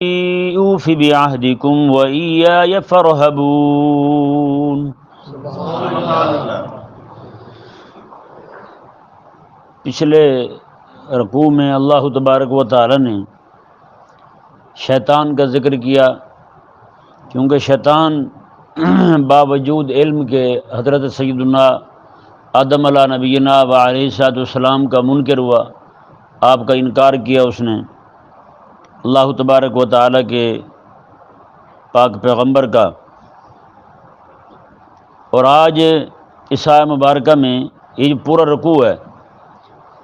اوف بعہدکم وإیای فارہبون۔ پچھلے رکوع میں اللہ تبارک و تعالی نے شیطان کا ذکر کیا، کیونکہ شیطان باوجود علم کے حضرت سیدنا آدم علیہ نبینا و علیہ السلام کا منکر ہوا، آپ کا انکار کیا اس نے اللہ تبارک و تعالی کے پاک پیغمبر کا۔ اور آج اس آیہ مبارکہ میں یہ جو پورا رکوع ہے،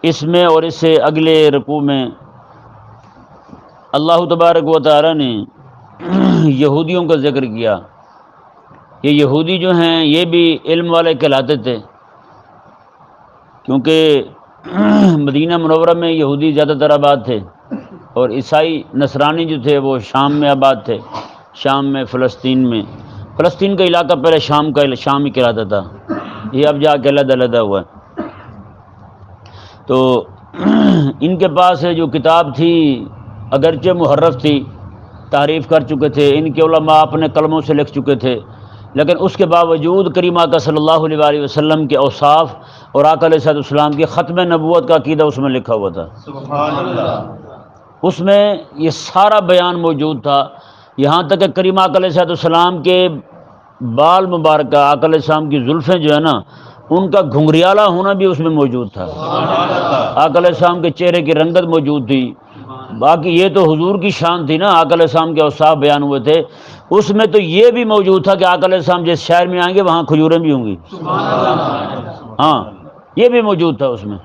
اس میں اور اس سے اگلے رکوع میں اللہ تبارک و تعالی نے یہودیوں کا ذکر کیا۔ یہ یہودی جو ہیں یہ بھی علم والے کہلاتے تھے، کیونکہ مدینہ منورہ میں یہودی زیادہ تر آباد تھے، اور عیسائی نصرانی جو تھے وہ شام میں آباد تھے، شام میں، فلسطین میں۔ فلسطین کا علاقہ پہلے شام ہی کہلاتا تھا، یہ اب جا کے علیحدہ علیحدہ ہوا ہے۔ تو ان کے پاس جو کتاب تھی اگرچہ محرف تھی، تعریف کر چکے تھے، ان کے علماء اپنے قلموں سے لکھ چکے تھے، لیکن اس کے باوجود کریم آقا صلی اللہ علیہ وسلم کے اوصاف اور آقا علیہ السلام کی ختم نبوت کا عقیدہ اس میں لکھا ہوا تھا۔ سبحان اللہ۔ اس میں یہ سارا بیان موجود تھا، یہاں تک کہ کریم آقا علیہ السلام کے بال مبارکہ، آقا علیہ السلام کی زلفیں جو ہے نا، ان کا گھنگریالہ ہونا بھی اس میں موجود تھا۔ آقا علیہ السلام کے چہرے کی رنگت موجود تھی۔ باقی یہ تو حضور کی شان تھی نا، آقا علیہ السلام کے اوصاف بیان ہوئے تھے، اس میں تو یہ بھی موجود تھا کہ آقا علیہ السلام جس شہر میں آئیں گے وہاں کھجوریں بھی ہوں گی، ہاں یہ بھی موجود تھا اس میں۔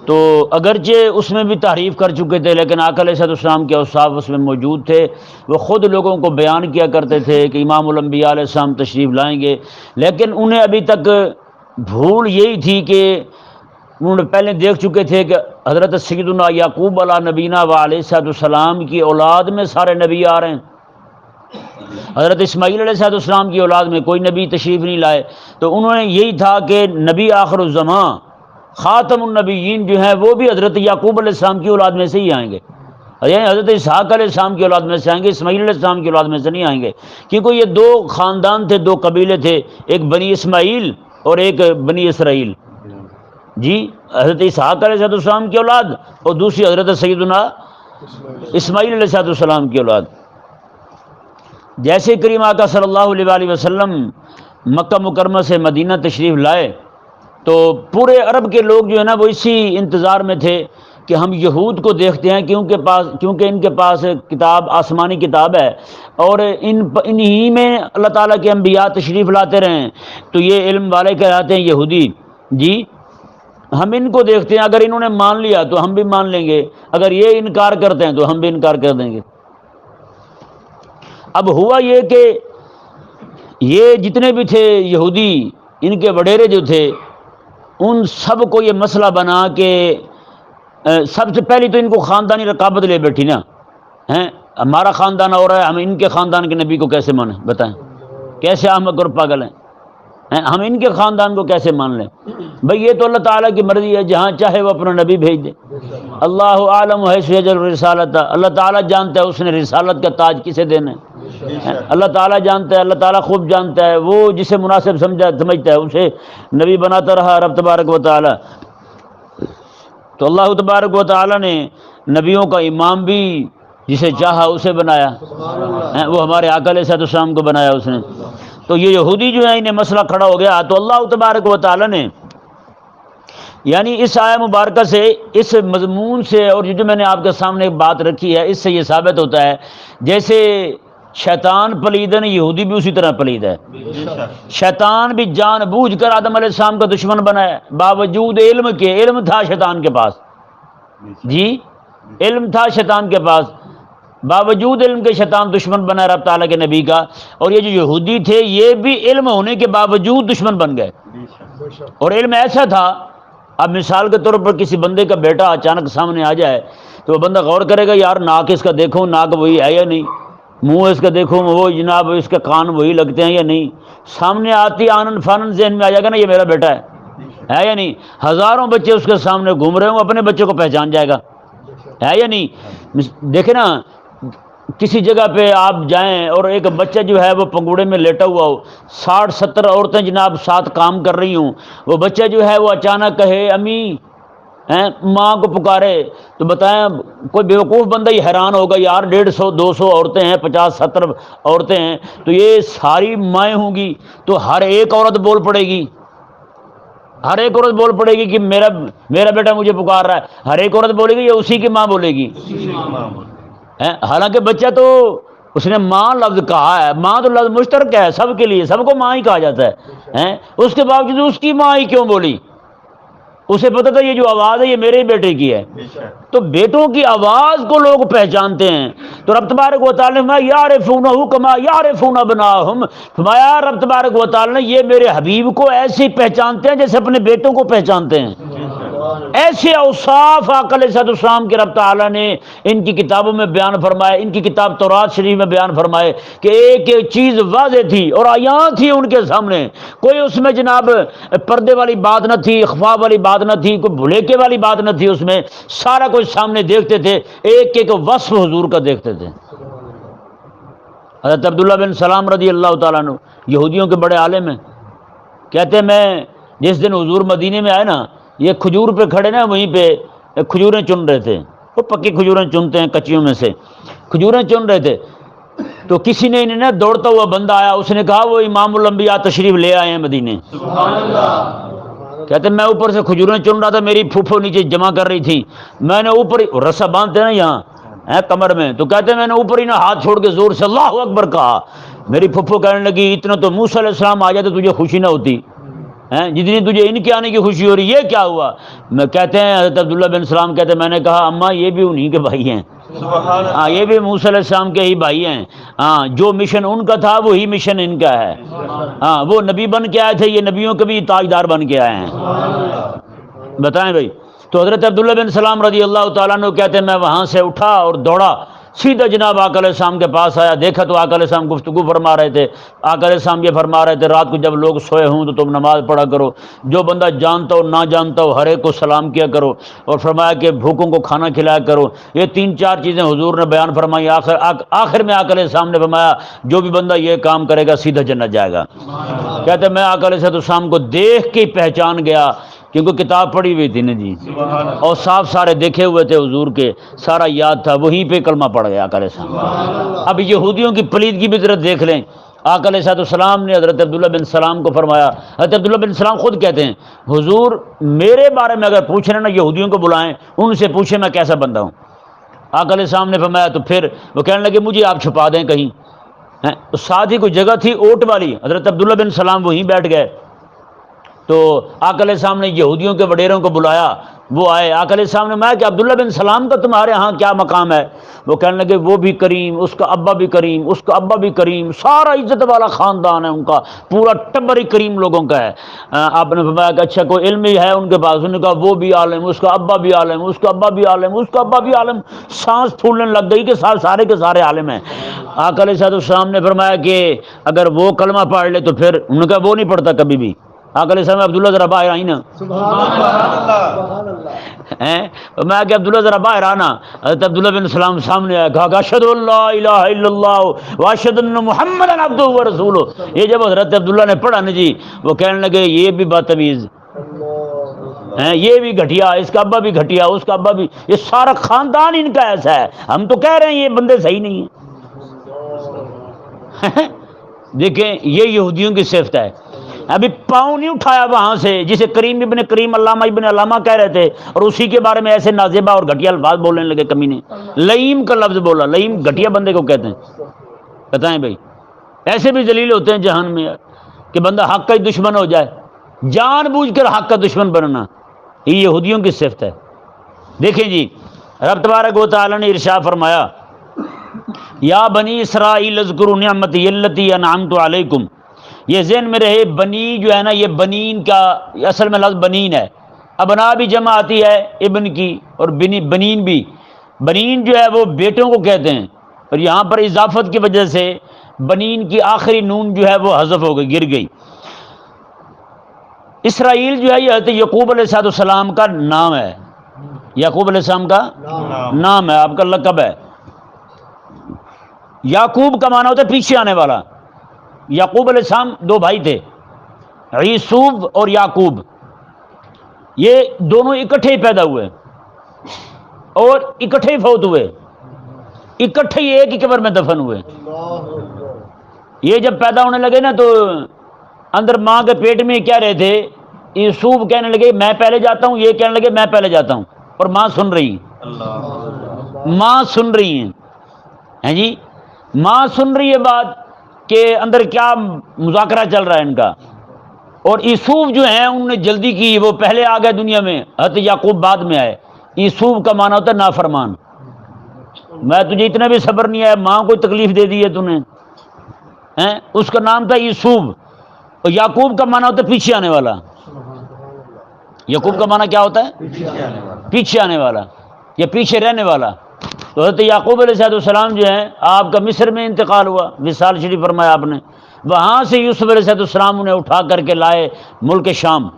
تو اگرچہ اس میں بھی تعریف کر چکے تھے، لیکن آقا علیہ السلام کے اوصاف اس میں موجود تھے۔ وہ خود لوگوں کو بیان کیا کرتے تھے کہ امام الانبیاء علیہ السلام تشریف لائیں گے، لیکن انہیں ابھی تک بھول یہی تھی کہ انہوں نے پہلے دیکھ چکے تھے کہ حضرت سیدنا یعقوب علیہ نبینا و علیہ السلام کی اولاد میں سارے نبی آ رہے ہیں، حضرت اسماعیل علیہ السلام کی اولاد میں کوئی نبی تشریف نہیں لائے۔ تو انہوں نے یہی تھا کہ نبی آخر الزماں خاتم النبیین جو ہیں وہ بھی حضرت یعقوب علیہ السلام کی اولاد میں سے ہی آئیں گے، یعنی حضرت اسحاق علیہ السلام کی اولاد میں سے آئیں گے، اسماعیل علیہ السلام کی اولاد میں سے نہیں آئیں گے، کیونکہ یہ دو خاندان تھے، دو قبیلے تھے، ایک بنی اسماعیل اور ایک بنی اسرائیل۔ جی حضرت اسحاق علیہ السلام کی اولاد اور دوسری حضرت سیدنا اسماعیل علیہ السلام کی اولاد۔ جیسے کریم آقا صلی اللہ علیہ وسلم مکہ مکرمہ سے مدینہ تشریف لائے تو پورے عرب کے لوگ جو ہے نا وہ اسی انتظار میں تھے کہ ہم یہود کو دیکھتے ہیں، کیونکہ ان کے پاس کتاب آسمانی کتاب ہے، اور انہی میں اللہ تعالیٰ کے انبیاء تشریف لاتے رہے ہیں، تو یہ علم والے کہلاتے ہیں یہودی۔ جی ہم ان کو دیکھتے ہیں، اگر انہوں نے مان لیا تو ہم بھی مان لیں گے، اگر یہ انکار کرتے ہیں تو ہم بھی انکار کر دیں گے۔ اب ہوا یہ کہ یہ جتنے بھی تھے یہودی، ان کے وڈیرے جو تھے، ان سب کو یہ مسئلہ بنا کہ سب سے پہلی تو ان کو خاندانی رقابت لے بیٹھی نا، ہمارا خاندان اور ہے، ہم ان کے خاندان کے نبی کو کیسے مانیں؟ بتائیں کیسے احمق اور پاگل ہیں، ہم ان کے خاندان کو کیسے مان لیں؟ بھئی یہ تو اللہ تعالیٰ کی مرضی ہے، جہاں چاہے وہ اپنا نبی بھیج دے۔ اللہ عالم حیث یجعل الرسالۃ، اللہ تعالیٰ جانتا ہے اس نے رسالت کا تاج کسے دینا ہے، اللہ تعالیٰ جانتا ہے، اللہ تعالیٰ خوب جانتا ہے، وہ جسے مناسب سمجھتا ہے اسے نبی بناتا رہا رب تبارک و تعالیٰ۔ تو اللہ تبارک و تعالیٰ نے نبیوں کا امام بھی جسے چاہا اسے بنایا، وہ ہمارے آقا علیہ السلام کو بنایا اس نے۔ تو یہ یہودی جو ہے انہیں مسئلہ کھڑا ہو گیا، تو اللہ تبارک و تعالیٰ نے یعنی اس آیہ مبارکہ سے، اس مضمون سے، اور جو میں نے آپ کے سامنے ایک بات رکھی ہے، اس سے یہ ثابت ہوتا ہے جیسے شیطان پلید ہے نا، یہودی بھی اسی طرح پلید ہے۔ شیطان بھی جان بوجھ کر آدم علیہ السلام کا دشمن بنا ہے، باوجود علم کے، علم تھا شیطان کے پاس، جی علم تھا شیطان کے پاس، باوجود علم کے شیطان دشمن بنا رب تعالیٰ کے نبی کا۔ اور یہ جو یہودی تھے یہ بھی علم ہونے کے باوجود دشمن بن گئے، اور علم ایسا تھا، اب مثال کے طور پر کسی بندے کا بیٹا اچانک سامنے آ جائے تو وہ بندہ غور کرے گا، یار ناک اس کا دیکھو، ناک وہی ہے یا نہیں، منہ اس کا دیکھو وہ جناب اس کے کان وہی لگتے ہیں یا نہیں، سامنے آتی آنن فانن ذہن میں آ جائے گا نا یہ میرا بیٹا ہے یا نہیں۔ ہزاروں بچے اس کے سامنے گھوم رہے ہوں، اپنے بچے کو پہچان جائے گا، ہے یا نہیں؟ دیکھیں نا، کسی جگہ پہ آپ جائیں اور ایک بچہ جو ہے وہ پنگوڑے میں لیٹا ہوا ہو، 60-70 عورتیں جناب ساتھ کام کر رہی ہوں، وہ بچہ جو ہے وہ اچانک کہے امی، ماں کو پکارے، تو بتائیں کوئی بیوقوف بندہ ہی حیران ہوگا، یار 150-200 عورتیں ہیں، 50-70 عورتیں ہیں، تو یہ ساری مائیں ہوں گی، تو ہر ایک عورت بول پڑے گی، ہر ایک عورت بول پڑے گی کہ میرا بیٹا مجھے پکار رہا ہے، ہر ایک عورت بولے گی یا اسی کی ماں بولے گی؟ حالانکہ بچہ تو اس نے ماں لفظ کہا ہے، ماں تو لفظ مشترک ہے سب کے لیے، سب کو ماں ہی کہا جاتا ہے، اس کے باوجود اس کی ماں ہی کیوں بولی؟ اسے پتا تھا یہ جو آواز ہے یہ میرے ہی بیٹے کی ہے۔ تو بیٹوں کی آواز کو لوگ پہچانتے ہیں، تو رب تبارک و تعالیٰ نے یعرفونہ کما یعرفون ابناءہم، فرمایا رب تبارک و تعالیٰ نے یہ میرے حبیب کو ایسے پہچانتے ہیں جیسے اپنے بیٹوں کو پہچانتے ہیں۔ ایسے اوصاف آقا علیہ السلام کے رب تعالیٰ نے ان کی کتابوں میں بیان فرمائے، ان کی کتاب تورات شریف میں بیان فرمائے کہ ایک ایک چیز واضح تھی اور آیات تھی ان کے سامنے، کوئی اس میں جناب پردے والی بات نہ تھی، اخفاء والی بات نہ تھی، کوئی بھلیکے والی بات نہ تھی، اس میں سارا کچھ سامنے دیکھتے تھے، ایک ایک وصف حضور کا دیکھتے تھے۔ حضرت عبداللہ بن سلام رضی اللہ تعالیٰ عنہ یہودیوں کے بڑے عالم ہیں، کہتے ہیں میں جس دن حضور مدینے میں آئے نا، یہ کھجور پہ کھڑے نا، وہیں پہ کھجوریں چن رہے تھے، وہ پکی کھجوریں چنتے ہیں کچیوں میں سے، کھجوریں چن رہے تھے، تو کسی نے انہیں نا دوڑتا ہوا بندہ آیا، اس نے کہا وہ امام الانبیاء تشریف لے آئے ہیں مدینے۔ کہتے ہیں میں اوپر سے کھجوریں چن رہا تھا، میری پھوپھو نیچے جمع کر رہی تھی، میں نے اوپر ہی رسا باندھتے ہیں نا یہاں کمر میں، تو کہتے ہیں میں نے اوپر ہی نا ہاتھ چھوڑ کے زور سے اللہ اکبر کہا، میری پھوپھو کہنے لگی اتنا تو موسیٰ علیہ السلام آ جاتے تجھے خوشی نہ ہوتی، جتنی تجھے ان کے آنے کی خوشی ہو رہی، یہ کیا ہوا؟ میں کہتے ہیں حضرت عبداللہ بن سلام کہتے ہیں میں نے کہا اماں یہ بھی انہی کے بھائی ہیں، ہاں یہ بھی موسیٰ علیہ السلام کے ہی بھائی ہیں، ہاں جو مشن ان کا تھا وہی مشن ان کا ہے، ہاں وہ نبی بن کے آئے تھے، یہ نبیوں کے بھی تاجدار بن کے آئے ہیں۔ بتائیں بھائی، تو حضرت عبداللہ بن سلام رضی اللہ تعالیٰ عنہ کہتے ہیں میں وہاں سے اٹھا اور دوڑا سیدھا جناب آقا علیہ السلام کے پاس آیا، دیکھا تو آقا علیہ السلام گفتگو فرما رہے تھے، آقا علیہ السلام یہ فرما رہے تھے رات کو جب لوگ سوئے ہوں تو تم نماز پڑھا کرو، جو بندہ جانتا ہو نہ جانتا ہو ہر ایک کو سلام کیا کرو، اور فرمایا کہ بھوکوں کو کھانا کھلایا کرو، یہ 3-4 چیزیں حضور نے بیان فرمائی، آخر میں آقا علیہ السلام نے فرمایا جو بھی بندہ یہ کام کرے گا سیدھا جنت جائے گا۔ کہتے میں آقا علیہ السلام کو دیکھ کے پہچان گیا، کیونکہ کتاب پڑھی ہوئی تھی نا جی، اور صاف سارے دیکھے ہوئے تھے حضور کے، سارا یاد تھا، وہیں پہ کلمہ پڑھ گیا آقا علیہ السلام۔ اب یہودیوں کی پلیدگی بھی ذرا دیکھ لیں، آقا علیہ السلام نے حضرت عبداللہ بن سلام کو فرمایا، حضرت عبداللہ بن سلام خود کہتے ہیں حضور میرے بارے میں اگر پوچھ رہے ہیں نا یہودیوں کو بلائیں، ان سے پوچھیں میں کیسا بندہ ہوں۔ آقا علیہ السلام نے فرمایا تو پھر وہ کہنے لگے مجھے آپ چھپا دیں کہیں، ساتھ ہی کوئی جگہ تھی اوٹ والی، حضرت عبداللہ بن سلام وہیں بیٹھ گئے، تو آقا علیہ السلام نے یہودیوں کے وڈیروں کو بلایا، وہ آئے، آقا علیہ السلام نے میں کہ عبداللہ بن سلام کا تمہارے ہاں کیا مقام ہے؟ وہ کہنے لگے وہ بھی کریم، اس کا ابا بھی کریم، اس کا ابا بھی کریم، سارا عزت والا خاندان ہے ان کا، پورا ٹبر ہی کریم لوگوں کا ہے۔ آپ نے فرمایا کہ اچھا کوئی علم ہی ہے ان کے پاس؟ انہوں نے کہا وہ بھی عالم، اس کا ابا بھی عالم، اس کا ابا بھی عالم، اس کا ابا بھی عالم، سانس پھولنے لگ گئی کہ سارے کے سارے عالم ہیں۔ آقا علیہ السلام نے فرمایا کہ اگر وہ کلمہ پڑھ لے تو پھر، انہوں نے کہا وہ نہیں پڑھتا کبھی بھی۔ آقا علیہ السلام عبداللہ ذرا باہر آئی نا، میں کہ عبداللہ ذرا باہر آنا، حضرت عبداللہ بن سلام سامنے آیا، کہا اشہد ان لا الہ الا اللہ واشہد ان محمد عبدہ ورسولہ۔ یہ جب حضرت عبداللہ نے پڑھا نا جی، وہ کہنے لگے یہ بھی بدتمیز، یہ بھی گھٹیا، اس کا ابا بھی گھٹیا، اس کا ابا بھی، یہ سارا خاندان ان کا ایسا ہے، ہم تو کہہ رہے ہیں یہ بندے صحیح نہیں ہیں۔ دیکھیں یہ یہودیوں کی صفت ہے، ابھی پاؤں نہیں اٹھایا وہاں سے، جسے کریم ابن کریم علامہ ابن علامہ کہہ رہے تھے، اور اسی کے بارے میں ایسے نازیبہ اور گھٹیا الفاظ بولنے لگے کمینے، لئیم کا لفظ بولا، لئیم گھٹیا بندے کو کہتے ہیں۔ بتائیں بھائی، ایسے بھی ذلیل ہوتے ہیں جہان میں کہ بندہ حق کا ہی دشمن ہو جائے، جان بوجھ کر حق کا دشمن بننا، یہ یہودیوں کی صفت ہے۔ دیکھیں جی رب تبارک و تعالی نے ارشاد فرمایا یا بنی اسرائیل اذکروا نعمتی التی انعمت علیکم، یہ ذہن میں رہے بنی جو ہے نا، یہ بنین کا اصل میں لفظ بنین ہے، ابنا بھی جمع آتی ہے ابن کی، اور بنین بھی، بنین جو ہے وہ بیٹوں کو کہتے ہیں، اور یہاں پر اضافت کی وجہ سے بنین کی آخری نون جو ہے وہ حذف ہو گئی، گر گئی۔ اسرائیل جو ہے یہ حضرت یعقوب علیہ السلام کا نام ہے، یعقوب علیہ السلام کا نام ہے، آپ کا لقب ہے۔ یعقوب کا معنی ہوتا ہے پیچھے آنے والا. یعقوب علیہ السلام دو بھائی تھے، عیسوب اور یعقوب. یہ دونوں اکٹھے ہی پیدا ہوئے اور اکٹھے ہی فوت ہوئے، اکٹھے ہی ایک ہی قبر میں دفن ہوئے. یہ جب پیدا ہونے لگے نا تو اندر ماں کے پیٹ میں کیا رہے تھے، یعقوب کہنے لگے میں پہلے جاتا ہوں، یہ کہنے لگے میں پہلے جاتا ہوں، اور ماں سن رہی ہیں، ماں سن رہی ہیں جی، ماں سن رہی ہے بات کہ اندر کیا مذاکرہ چل رہا ہے ان کا. اور یوسف جو ہیں انہوں نے جلدی کی، وہ پہلے آ گئے دنیا میں، حضرت یعقوب بعد میں آئے. یوسف کا معنی ہوتا ہے نافرمان. میں تجھے اتنا بھی صبر نہیں آیا، ماں کو تکلیف دے دی ہے تو نے. اس کا نام تھا یوسف. اور یعقوب کا معنی ہوتا ہے پیچھے آنے والا. یعقوب کا معنی کیا ہوتا ہے؟ پیچھے آنے والا یا پیچھے رہنے والا. تو حضرت یعقوب علیہ السلام جو ہیں، آپ کا مصر میں انتقال ہوا، وصال شریف فرمایا آپ نے، وہاں سے یوسف علیہ السلام انہیں اٹھا کر کے لائے ملک شام،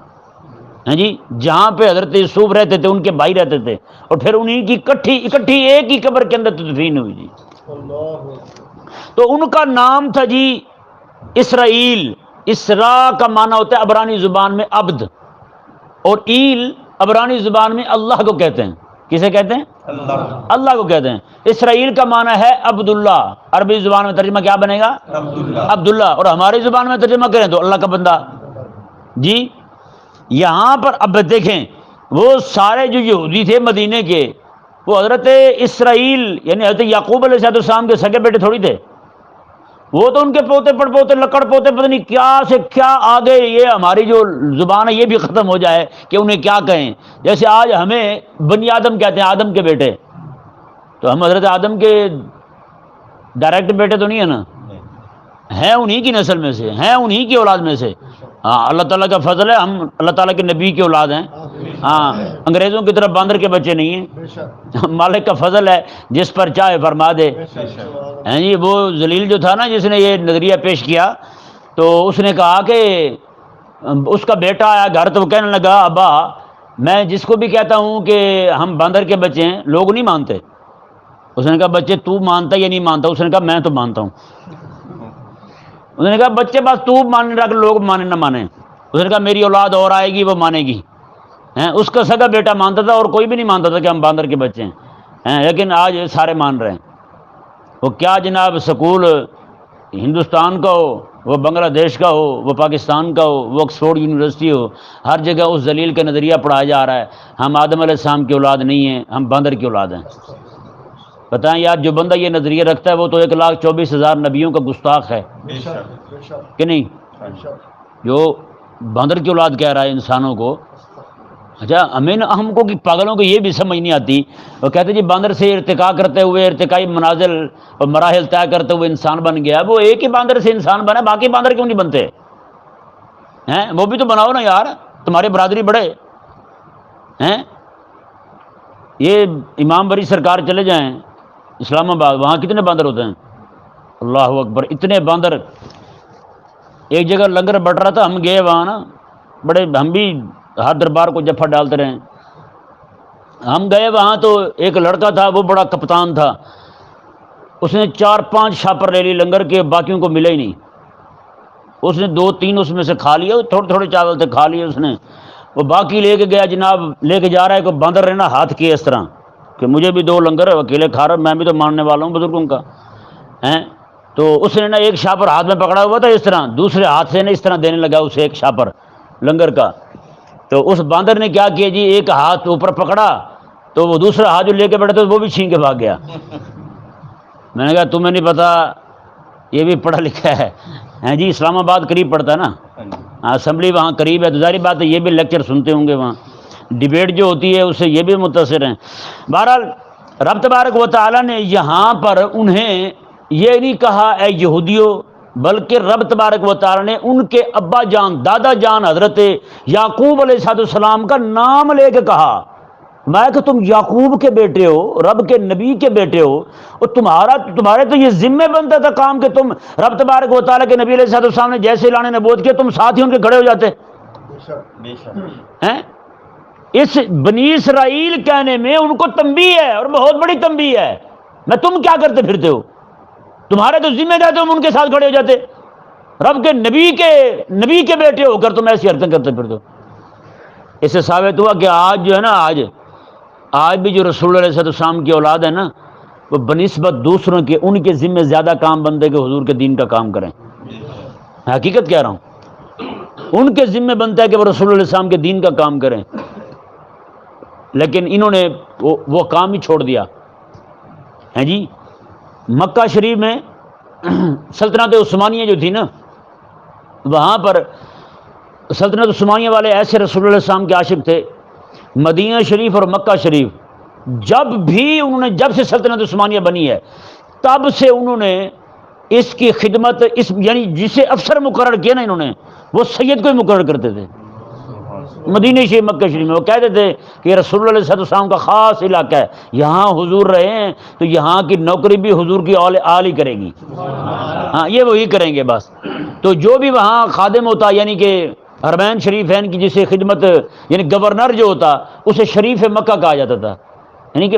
جی جہاں پہ حضرت یوسف رہتے تھے، ان کے بھائی رہتے تھے، اور پھر انہیں کی اکٹھی ایک ہی قبر کے اندر تدفین ہوئی جی. تو ان کا نام تھا جی اسرائیل. اسرا کا معنی ہوتا ہے عبرانی زبان میں عبد، اور ایل عبرانی زبان میں اللہ کو کہتے ہیں. کسے کہتے ہیں؟ اللہ کو کہتے ہیں. اسرائیل کا معنی ہے عبداللہ، عربی زبان میں ترجمہ کیا بنے گا؟ عبداللہ. اور ہماری زبان میں ترجمہ کریں تو اللہ کا بندہ جی. یہاں پر اب دیکھیں، وہ سارے جو یہودی تھے مدینے کے، وہ حضرت اسرائیل یعنی حضرت یعقوب علیہ السلام کے سگے بیٹے تھوڑی تھے. وہ تو ان کے پوتے پڑ پوتے لکڑ پوتے پتہ نہیں کیا سے کیا آگے. یہ ہماری جو زبان ہے یہ بھی ختم ہو جائے کہ انہیں کیا کہیں. جیسے آج ہمیں بنی آدم کہتے ہیں، آدم کے بیٹے، تو ہم حضرت آدم کے ڈائریکٹ بیٹے تو نہیں ہیں نا، ہیں انہی کی نسل میں سے، ہیں انہی کی اولاد میں سے. ہاں اللہ تعالیٰ کا فضل ہے، ہم اللہ تعالیٰ کے نبی کی اولاد ہیں. ہاں انگریزوں کی طرف باندر کے بچے نہیں ہیں. مالک کا فضل ہے، جس پر چاہے فرما دے. ہیں جی وہ ذلیل جو تھا نا، جس نے یہ نظریہ پیش کیا، تو اس نے کہا کہ اس کا بیٹا آیا گھر تو وہ کہنے لگا ابا میں جس کو بھی کہتا ہوں کہ ہم باندر کے بچے ہیں لوگ نہیں مانتے. اس نے کہا بچے تو مانتا یا نہیں مانتا؟ اس نے کہا میں تو مانتا ہوں. اس نے کہا بچے بس تو ماننے رکھ، لوگ مانے نہ مانے. اس نے کہا میری اولاد اور آئے گی وہ مانے گی. اس کا سگا بیٹا مانتا تھا اور کوئی بھی نہیں مانتا تھا کہ ہم باندر کے بچے ہیں، لیکن آج سارے مان رہے ہیں. وہ کیا جناب سکول ہندوستان کا ہو، وہ بنگلہ دیش کا ہو، وہ پاکستان کا ہو، وہ آکسفورڈ یونیورسٹی ہو، ہر جگہ اس ذلیل کا نظریہ پڑھایا جا رہا ہے ہم آدم علیہ السلام کی اولاد نہیں ہیں، ہم باندر کی اولاد ہیں. بتائیں یار، جو بندہ یہ نظریہ رکھتا ہے وہ تو 1,24,000 نبیوں کا گستاخ ہے کہ نہیں؟ جو باندر کی اولاد کہہ رہا ہے انسانوں کو. اچھا ہم کو کہ پاگلوں کو یہ بھی سمجھ نہیں آتی. وہ کہتے جی باندر سے ارتقا کرتے ہوئے، ارتقائی منازل اور مراحل طے کرتے ہوئے انسان بن گیا. وہ ایک ہی باندر سے انسان بنا، باقی باندر کیوں نہیں بنتے ہیں؟ وہ بھی تو بناؤ نا یار، تمہارے برادری بڑھے ہیں. یہ امام بری سرکار چلے جائیں اسلام آباد، وہاں کتنے باندر ہوتے ہیں؟ اللہ اکبر، اتنے باندر. ایک جگہ لنگر بٹ رہا تھا، ہم گئے وہاں نا، بڑے ہم بھی ہر دربار کو جفا ڈالتے رہے. ہم گئے وہاں تو ایک لڑکا تھا، وہ بڑا کپتان تھا، اس نے 4-5 شاپر لے لی لنگر کے، باقیوں کو ملے ہی نہیں. اس نے 2-3 اس میں سے کھا لیا، تھوڑے تھوڑے چاول تھے کھا لیے اس نے. وہ باقی لے کے گیا جناب، لے کے جا رہا ہے کہ باندر رہنا ہاتھ کیے اس طرح کہ مجھے بھی 2 لنگر اکیلے کھا رہا، میں بھی تو ماننے والا ہوں بزرگوں کا ہیں. تو اس نے نا ایک شاپر ہاتھ میں پکڑا ہوا تھا اس طرح، دوسرے ہاتھ سے نا اس طرح دینے لگا اسے ایک شاپر لنگر کا. تو اس باندر نے کیا کیا جی، ایک ہاتھ اوپر پکڑا تو وہ دوسرا ہاتھ جو لے کے بیٹھا تھا وہ بھی چھین کے بھاگ گیا. میں نے کہا تمہیں نہیں پتا یہ بھی پڑھا لکھا ہے جی، اسلام آباد قریب پڑتا ہے نا، اسمبلی وہاں قریب ہے، تو ظاہری بات ہے یہ بھی لیکچر سنتے ہوں گے، وہاں ڈیبیٹ جو ہوتی ہے اس سے یہ بھی متاثر ہیں. بہرحال رب تبارک و تعالیٰ نے یہاں پر انہیں یہ نہیں کہا اے یہودیوں، بلکہ رب تبارک و تعالیٰ نے ان کے ابا جان دادا جان حضرت یعقوب علیہ السلام کا نام لے کے کہا. میں کہ تم یعقوب کے بیٹے ہو، رب کے نبی کے بیٹے ہو، اور تمہارے تو یہ ذمہ بنتا تھا کام کہ تم رب تبارک و تعالیٰ کے نبی علیہ السلام نے جیسے اعلان نبوت کیا تم ساتھ ہی ان کے کھڑے ہو جاتے ہیں. اس بنی اسرائیل کہنے میں ان کو تنبیہ ہے، اور بہت بڑی تنبیہ ہے. میں تم کیا کرتے پھرتے ہو؟ تمہارے تو ذمہ دار تم ان کے ساتھ کھڑے ہو جاتے، رب کے نبی کے بیٹے ہو کر تم ایسی حرکتیں کرتے پھرتے ہو۔ اس سے ثابت ہوا کہ آج جو ہے نا، آج بھی جو رسول اللہ علیہ السلام کی اولاد ہے نا، وہ بنسبت دوسروں کے ان کے ذمہ زیادہ کام بنتے کہ حضور کے دین کا کام کریں۔ حقیقت کہہ رہا ہوں، ان کے ذمہ بنتا ہے کہ وہ رسول اللہ علیہ السلام کے دین کا کام کریں، لیکن انہوں نے وہ کام ہی چھوڑ دیا ہے جی۔ مکہ شریف میں سلطنت عثمانیہ جو تھی نا، وہاں پر سلطنت عثمانیہ والے ایسے رسول اللہ علیہ السلام کے عاشق تھے، مدینہ شریف اور مکہ شریف جب سے سلطنت عثمانیہ بنی ہے تب سے انہوں نے اس کی خدمت، یعنی جسے افسر مقرر کیا نا انہوں نے، وہ سید کو ہی مقرر کرتے تھے مدینہ شریف مکہ شریف میں۔ وہ کہتے تھے کہ یہ رسول اللہ علیہ السلام کا خاص علاقہ ہے، یہاں حضور رہے ہیں تو یہاں کی نوکری بھی حضور کی آل ہی کرے گی، ہاں یہ وہی کریں گے بس۔ تو جو بھی وہاں خادم ہوتا، یعنی کہ حرمین شریفین کی جسے خدمت، یعنی گورنر جو ہوتا، اسے شریف مکہ کہا جاتا تھا، یعنی کہ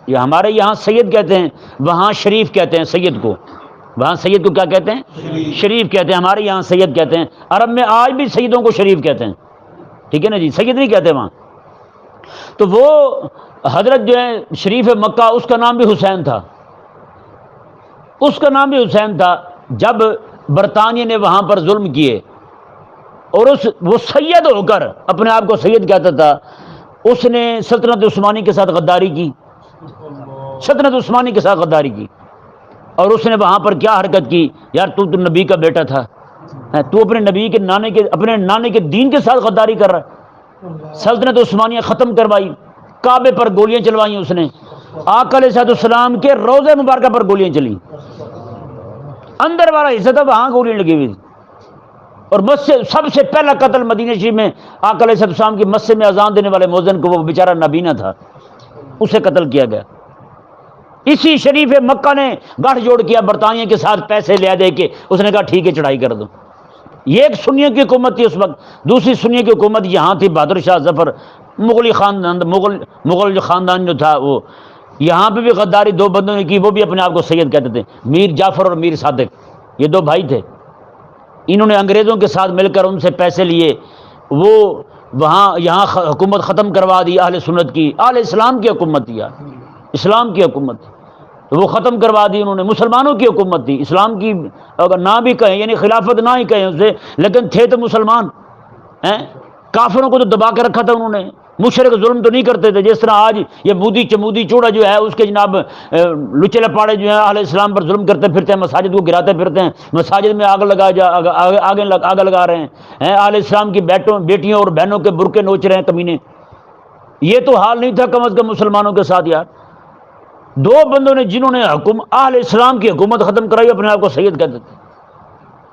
یہ ہمارے یہاں سید کہتے ہیں، وہاں شریف کہتے ہیں سید کو، وہاں سید کو کیا کہتے ہیں؟ شریف کہتے ہیں، ہمارے یہاں سید کہتے ہیں، عرب میں آج بھی سیدوں کو شریف کہتے ہیں، ٹھیک ہے نا جی، سید نہیں کہتے وہاں۔ تو وہ حضرت جو ہے شریف مکہ، اس کا نام بھی حسین تھا، اس کا نام بھی حسین تھا۔ جب برطانیہ نے وہاں پر ظلم کیے اور وہ سید ہو کر اپنے آپ کو سید کہتا تھا، اس نے سلطنت عثمانی کے ساتھ غداری کی، سلطنت عثمانی کے ساتھ غداری کی، اور اس نے وہاں پر کیا حرکت کی، یار تو نبی کا بیٹا تھا، تو اپنے نبی کے اپنے نانے کے دین کے ساتھ غداری کر رہا ہے۔ سلطنت عثمانیہ ختم کروائی، کعبے پر گولیاں چلوائیں اس نے، آقا علیہ السلام کے روضہ مبارکہ پر گولیاں چلیں، اندر والا حصہ تھا وہاں گولیاں لگی ہوئی، اور مسجد سب سے پہلا قتل مدینہ شریف میں آقا علیہ السلام کی مسجد میں اذان دینے والے مؤذن کو، وہ بیچارہ نابینا تھا، اسے قتل کیا گیا۔ اسی شریف مکہ نے گٹھ جوڑ کیا برطانیہ کے ساتھ، پیسے لے دے کے اس نے کہا ٹھیک ہے چڑھائی کر دو۔ یہ ایک سنیوں کی حکومت تھی اس وقت، دوسری سنیوں کی حکومت یہاں تھی، بہادر شاہ ظفر مغل جو خاندان جو تھا، وہ یہاں پہ بھی غداری دو بندوں نے کی، وہ بھی اپنے آپ کو سید کہتے تھے، میر جعفر اور میر صادق، یہ دو بھائی تھے۔ انہوں نے انگریزوں کے ساتھ مل کر ان سے پیسے لیے، وہ یہاں حکومت ختم کروا دی اہل سنت کی، اہل اسلام کی حکومت تھی، اسلام کی حکومت تھی، تو وہ ختم کروا دی انہوں نے۔ مسلمانوں کی حکومت تھی، اسلام کی اگر نہ بھی کہیں، یعنی خلافت نہ ہی کہیں اسے، لیکن تھے تو مسلمان ہیں۔ کافروں کو تو دبا کے رکھا تھا انہوں نے، مشرک ظلم تو نہیں کرتے تھے، جس طرح آج یہ مودی چمودی چوڑا جو ہے اس کے جناب لچے لپاڑے جو ہیں اہل اسلام پر ظلم کرتے پھرتے ہیں، مساجد کو گراتے پھرتے ہیں، مساجد میں آگ لگا رہے ہیں، اہل اسلام کی بیٹیوں اور بہنوں کے برقعے نوچ رہے ہیں کمینے۔ یہ تو حال نہیں تھا کم از کم مسلمانوں کے ساتھ یار۔ دو بندوں نے جنہوں نے اہل اسلام کی حکومت ختم کرائی، اپنے آپ کو سید کہتے تھے،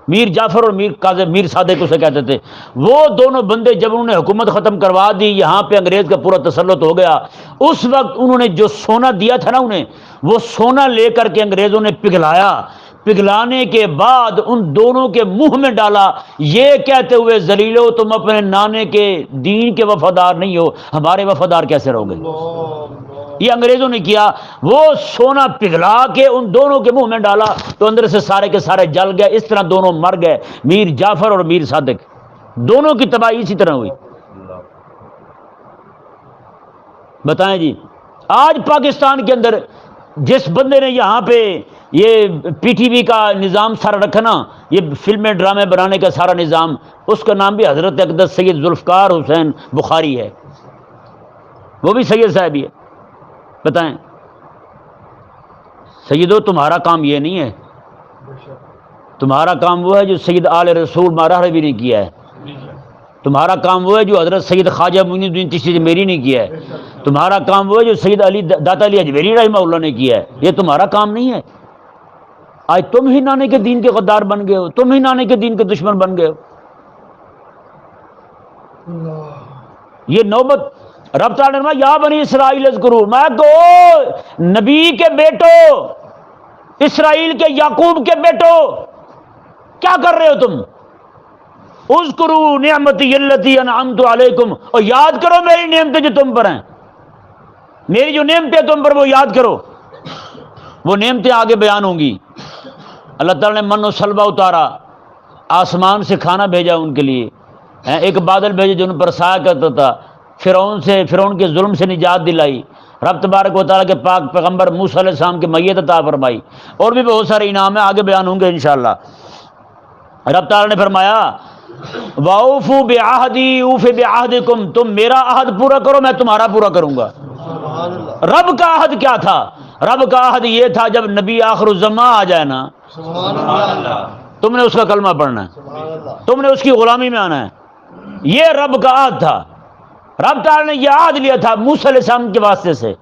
میر جعفر اور میر صادق اسے کہتے تھے۔ وہ دونوں بندے جب انہوں نے حکومت ختم کروا دی، یہاں پہ انگریز کا پورا تسلط ہو گیا، اس وقت انہوں نے جو سونا دیا تھا نا انہیں، وہ سونا لے کر کے انگریزوں نے پگھلایا، پگھلانے کے بعد ان دونوں کے منہ میں ڈالا، یہ کہتے ہوئے ذلیلو تم اپنے نانے کے دین کے وفادار نہیں ہو، ہمارے وفادار کیسے رہو گے؟ یہ انگریزوں نے کیا، وہ سونا پگھلا کے ان دونوں کے منہ میں ڈالا تو اندر سے سارے کے سارے جل گئے، اس طرح دونوں مر گئے، میر جعفر اور میر صادق، دونوں کی تباہی اسی طرح ہوئی۔ بتائیں جی، آج پاکستان کے اندر جس بندے نے یہاں پہ یہ پی ٹی وی کا نظام سارا رکھا نا، یہ فلمیں ڈرامے بنانے کا سارا نظام، اس کا نام بھی حضرت اقدس سید ذوالفقار حسین بخاری ہے، وہ بھی سید صاحب ہی ہے۔ بتائیں سیدو، تمہارا کام یہ نہیں ہے، تمہارا کام وہ ہے جو سید آل رسول مارہ بھی نہیں کیا ہے، تمہارا کام وہ ہے جو حضرت سید خواجہ معین الدین چشتی میری نے کیا ہے، تمہارا کام وہ ہے جو سید علی داتا علی اجمیری رحمہ اللہ نے کیا ہے، یہ تمہارا کام نہیں ہے۔ آج تم ہی نانے کے دین کے غدار بن گئے ہو، تم ہی نانے کے دین کے دشمن بن گئے ہو۔ یہ نوبت رب تعالیٰ نے یا بنی اسرائیل اذکروا، میں کو نبی کے بیٹو، اسرائیل کے یعقوب کے بیٹو، کیا کر رہے ہو تم؟ اذکروا نعمتی التی انعمت علیکم، اور یاد کرو میری نعمتیں جو تم پر ہیں، میری جو نعمتیں تم پر وہ یاد کرو، وہ نعمتیں آگے بیان ہوں گی۔ اللہ تعالیٰ نے من و سلوہ اتارا، آسمان سے کھانا بھیجا ان کے لیے، ایک بادل بھیجے جو ان پر سایہ کرتا تھا، فرعون کے ظلم سے نجات دلائی، رب تبارک و تعالیٰ کے پاک پیغمبر موسیٰ علیہ السلام کی میت عطا فرمائی، اور بھی بہت سارے انعام ہیں، آگے بیان ہوں گے انشاءاللہ۔ رب تعالیٰ نے فرمایا وَأَوْفُوا بِعَهْدِي أُوفِ بِعَهْدِكُمْ، تم میرا عہد پورا کرو میں تمہارا پورا کروں گا۔ رب کا عہد کیا تھا؟ رب کا عہد یہ تھا جب نبی آخر الزمان آ جائے نا، تم نے اس کا کلمہ پڑھنا ہے، تم نے اس کی غلامی میں آنا ہے، یہ رب کا عہد تھا۔ رب تعالیٰ نے یہ عہد لیا تھا موسیٰ علیہ السلام کے واسطے سے،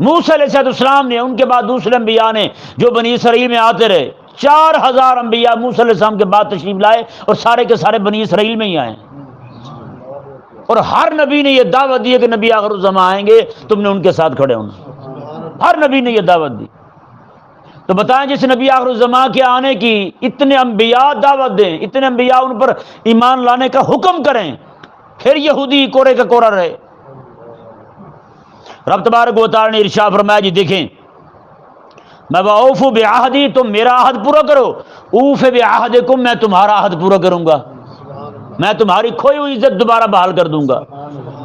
موسیٰ علیہ السلام نے، ان کے بعد دوسرے انبیاء نے جو بنی اسرائیل میں آتے رہے، 4000 انبیاء موسیٰ علیہ السلام کے بعد تشریف لائے اور سارے کے سارے بنی اسرائیل میں ہی آئے، اور ہر نبی نے یہ دعوت دی کہ نبی آخر الزمان آئیں گے، تم نے ان کے ساتھ کھڑے ہونا، ہر نبی نے یہ دعوت دی۔ تو بتائیں جس نبی آخر الزمان کے آنے کی اتنے انبیاء دعوت دیں، اتنے انبیاء ان پر ایمان لانے کا حکم کریں، پھر یہودی کورے کا کورا رہے۔ رب تبارک و تعالی نے ارشاد فرمایا، جی دیکھیں میں وَأَوْفُوا بِعَهْدِي، تم میرا عہد پورا کرو، اوف بِعَهْدِكُمْ، میں تمہارا عہد پورا کروں گا، میں تمہاری کھوئی ہوئی عزت دوبارہ بحال کر دوں گا،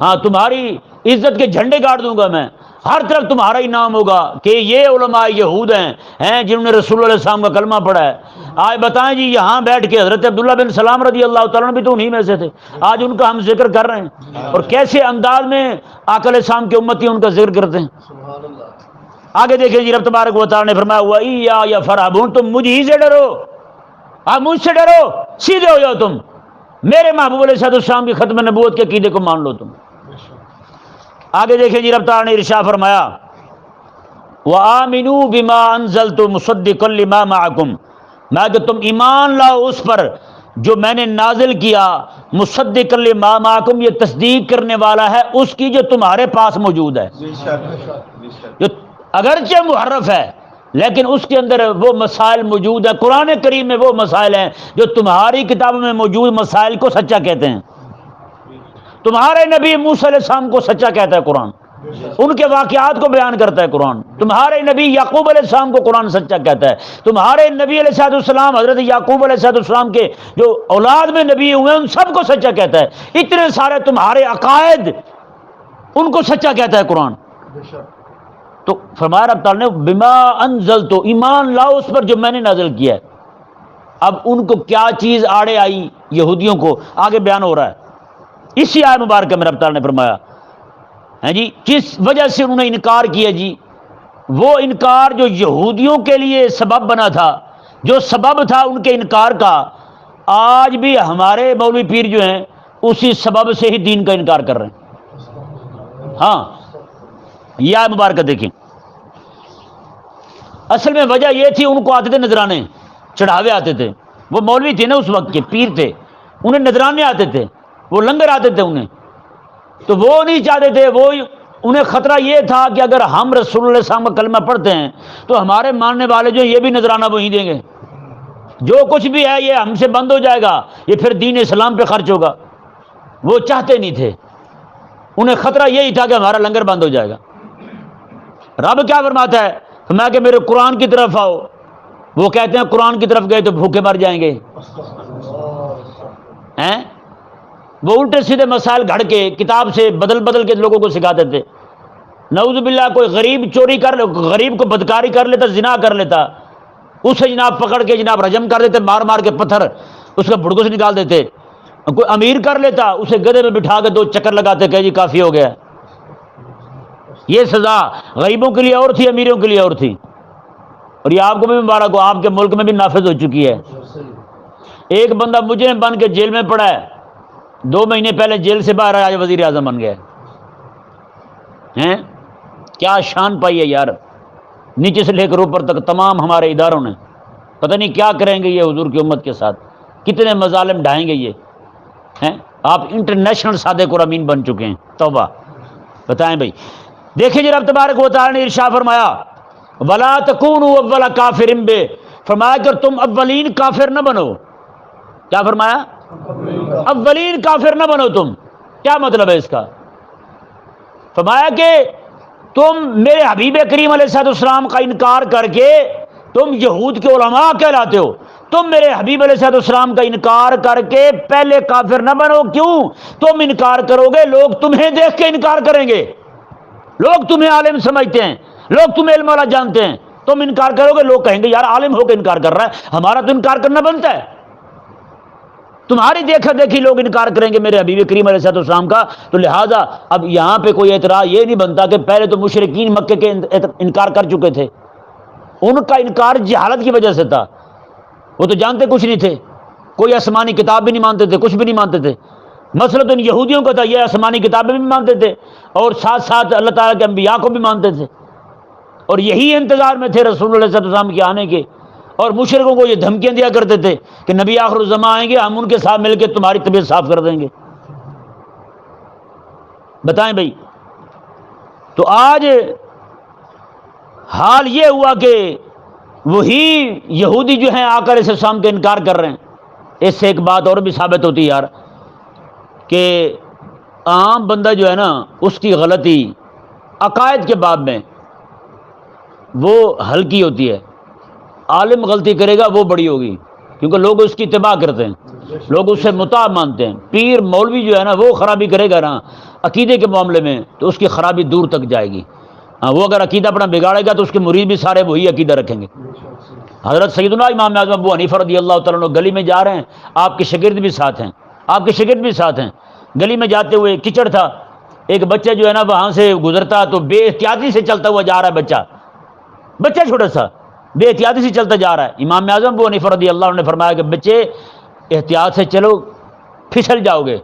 ہاں تمہاری عزت کے جھنڈے گاڑ دوں گا میں، ہر طرف تمہارا ہی نام ہوگا کہ یہ علماء یہود ہیں جنہوں نے رسول اللہ علیہ السلام کا کلمہ پڑھا ہے۔ آج بتائیں جی، یہاں بیٹھ کے حضرت عبداللہ بن سلام رضی اللہ تعالیٰ بھی تو انہی میں سے تھے، آج ان کا ہم ذکر کر رہے ہیں، اور کیسے انداز میں آقا علیہ السلام کے امتی ان کا ذکر کرتے ہیں۔ آگے دیکھیں جی، رب تبارک و تعالیٰ نے فرمایا وَإِيَّايَ فَارْهَبُونِ، تم مجھ ہی سے ڈرو، آپ مجھ سے ڈرو، سیدھے ہو جاؤ، تم میرے محبوب علیہ السلام کی ختم نبوت کے عقیدے کو مان لو تم۔ آگے دیکھیں جی، رب تعالیٰ نے ارشاد فرمایا وَآمِنُوا بِمَا أَنزَلْتُ مُصَدِّقًا لِمَا مَعَكُمْ، میں کہ تم ایمان لاؤ اس پر جو میں نے نازل کیا، مصدقا لما معکم، یہ تصدیق کرنے والا ہے اس کی جو تمہارے پاس موجود ہے، جو اگرچہ محرف ہے لیکن اس کے اندر وہ مسائل موجود ہیں، قرآن کریم میں وہ مسائل ہیں جو تمہاری کتابوں میں موجود مسائل کو سچا کہتے ہیں۔ تمہارے نبی موسیٰ علیہ السلام کو سچا کہتا ہے قرآن، ان کے واقعات کو بیان کرتا ہے قرآن۔ تمہارے نبی یعقوب علیہ السلام کو قرآن سچا کہتا ہے، تمہارے نبی علیہ السلام حضرت یعقوب علیہ السلام کے جو اولاد میں نبی ہوئے ہیں ان سب کو سچا کہتا ہے۔ اتنے سارے تمہارے عقائد ان کو سچا کہتا ہے قرآن۔ تو فرمایا رب تعالیٰ نے بما انزل، تو ایمان لاؤ اس پر جو میں نے نازل کیا ہے۔ اب ان کو کیا چیز آڑے آئی یہودیوں کو، آگے بیان ہو رہا ہے اسی آیت مبارکہ میں۔ رب تعالیٰ نے فرمایا جی کس وجہ سے انہوں نے انکار کیا، جی وہ انکار جو یہودیوں کے لیے سبب بنا تھا، جو سبب تھا ان کے انکار کا، آج بھی ہمارے مولوی پیر جو ہیں اسی سبب سے ہی دین کا انکار کر رہے ہیں۔ ہاں یہ آیت مبارکہ دیکھیں، اصل میں وجہ یہ تھی ان کو آتے تھے نذرانے، چڑھاوے آتے تھے، وہ مولوی تھے نا اس وقت کے پیر تھے، انہیں نذرانے آتے تھے، وہ لنگر آتے تھے انہیں، تو وہ نہیں چاہتے تھے، وہ انہیں خطرہ یہ تھا کہ اگر ہم رسول اللہ علیہ السلام کا کلمہ پڑھتے ہیں تو ہمارے ماننے والے جو یہ بھی نذرانہ وہی دیں گے، جو کچھ بھی ہے یہ ہم سے بند ہو جائے گا، یہ پھر دین اسلام پہ خرچ ہوگا۔ وہ چاہتے نہیں تھے، انہیں خطرہ یہی تھا کہ ہمارا لنگر بند ہو جائے گا۔ رب کیا فرماتا ہے، فرمایا کہ میرے قرآن کی طرف آؤ، وہ کہتے ہیں قرآن کی طرف گئے تو بھوکے مر جائیں گے، ہیں وہ الٹے سیدھے مسائل گھڑ کے کتاب سے بدل بدل کے لوگوں کو سکھاتے تھے۔ نعوذ باللہ کوئی غریب چوری کر لے، غریب کو بدکاری کر لیتا، زنا کر لیتا، اسے جناب پکڑ کے جناب رجم کر دیتے، مار مار کے پتھر اس کا بھڑکو سے نکال دیتے۔ کوئی امیر کر لیتا، اسے گدھے میں بٹھا کے 2 چکر لگاتے کہ جی کافی ہو گیا۔ یہ سزا غریبوں کے لیے اور تھی، امیروں کے لیے اور تھی، اور یہ آپ کو بھی مبارک ہو، آپ کے ملک میں بھی نافذ ہو چکی ہے۔ ایک بندہ مجرم بن کے جیل میں پڑا ہے، 2 مہینے پہلے جیل سے باہر آیا، وزیر اعظم بن گیا ہیں۔ کیا شان پائی ہے یار، نیچے سے لے کر اوپر تک تمام ہمارے اداروں نے، پتہ نہیں کیا کریں گے یہ حضور کی امت کے ساتھ، کتنے مظالم ڈھائیں گے یہ ہیں۔ آپ انٹرنیشنل صادق اور امین بن چکے ہیں، توبہ۔ بتائیں بھائی، دیکھیں جی رب تبارک و تعالی نے ارشاد فرمایا وَلَا تَكُونُوا أَوَّلَ كَافِرٍ بِهِ، فرمایا کہ تم اولین کافر نہ بنو۔ کیا فرمایا؟ اولین کافر نہ بنو تم۔ کیا مطلب ہے اس کا؟ فرمایا کہ تم میرے حبیب کریم علیہ السلام کا انکار کر کے تم یہود کے علماء کہلاتے ہو، تم میرے حبیب علیہ السلام کا انکار کر کے پہلے کافر نہ بنو۔ کیوں؟ تم انکار کرو گے، لوگ تمہیں دیکھ کے انکار کریں گے، لوگ تمہیں عالم سمجھتے ہیں، لوگ تمہیں علم والا جانتے ہیں، تم انکار کرو گے، لوگ کہیں گے یار عالم ہو کے انکار کر رہا ہے، ہمارا تو انکار کرنا بنتا ہے۔ تمہاری دیکھا دیکھی لوگ انکار کریں گے میرے حبیب کریم علیہ السلام کا، تو لہٰذا اب یہاں پہ کوئی اعتراض یہ نہیں بنتا کہ پہلے تو مشرکین مکے کے انکار کر چکے تھے، ان کا انکار جہالت کی وجہ سے تھا، وہ تو جانتے کچھ نہیں تھے، کوئی آسمانی کتاب بھی نہیں مانتے تھے، کچھ بھی نہیں مانتے تھے۔ مسئلہ تو ان یہودیوں کا تھا، یہ آسمانی کتابیں بھی مانتے تھے اور ساتھ ساتھ اللہ تعالیٰ کے انبیاء کو بھی مانتے تھے، اور یہی انتظار میں تھے رسول اللہ صلی اللہ علیہ وسلم کے آنے کے، اور مشرکوں کو یہ دھمکیاں دیا کرتے تھے کہ نبی آخر الزمان آئیں گے، ہم ان کے ساتھ مل کے تمہاری طبیعت صاف کر دیں گے۔ بتائیں بھائی، تو آج حال یہ ہوا کہ وہی یہودی جو ہیں آقا علیہ السلام کے انکار کر رہے ہیں۔ اس سے ایک بات اور بھی ثابت ہوتی ہے یار کہ عام بندہ جو ہے نا، اس کی غلطی عقائد کے باب میں وہ ہلکی ہوتی ہے، عالم غلطی کرے گا وہ بڑی ہوگی، کیونکہ لوگ اس کی اتباع کرتے ہیں، لوگ اس سے مطاع مانتے ہیں۔ پیر مولوی جو ہے نا، وہ خرابی کرے گا نا عقیدے کے معاملے میں تو اس کی خرابی دور تک جائے گی۔ وہ اگر عقیدہ اپنا بگاڑے گا تو اس کے مرید بھی سارے وہی عقیدہ رکھیں گے۔ حضرت سیدنا امام اعظم ابو حنیفہ رضی اللہ تعالیٰ عنہ گلی میں جا رہے ہیں، آپ کے شاگرد بھی ساتھ ہیں، آپ کے شاگرد بھی ساتھ ہیں، گلی میں جاتے ہوئے کچڑ تھا، ایک بچہ جو ہے نا وہاں سے گزرتا تو بے احتیاطی سے چلتا ہوا جا رہا ہے، بچہ چھوٹا سا بے احتیاطی سے چلتا جا رہا ہے۔ امام اعظم ابو حنیفہ رضی اللہ عنہ نے فرمایا کہ بچے احتیاط سے چلو، پھسل جاؤ گے۔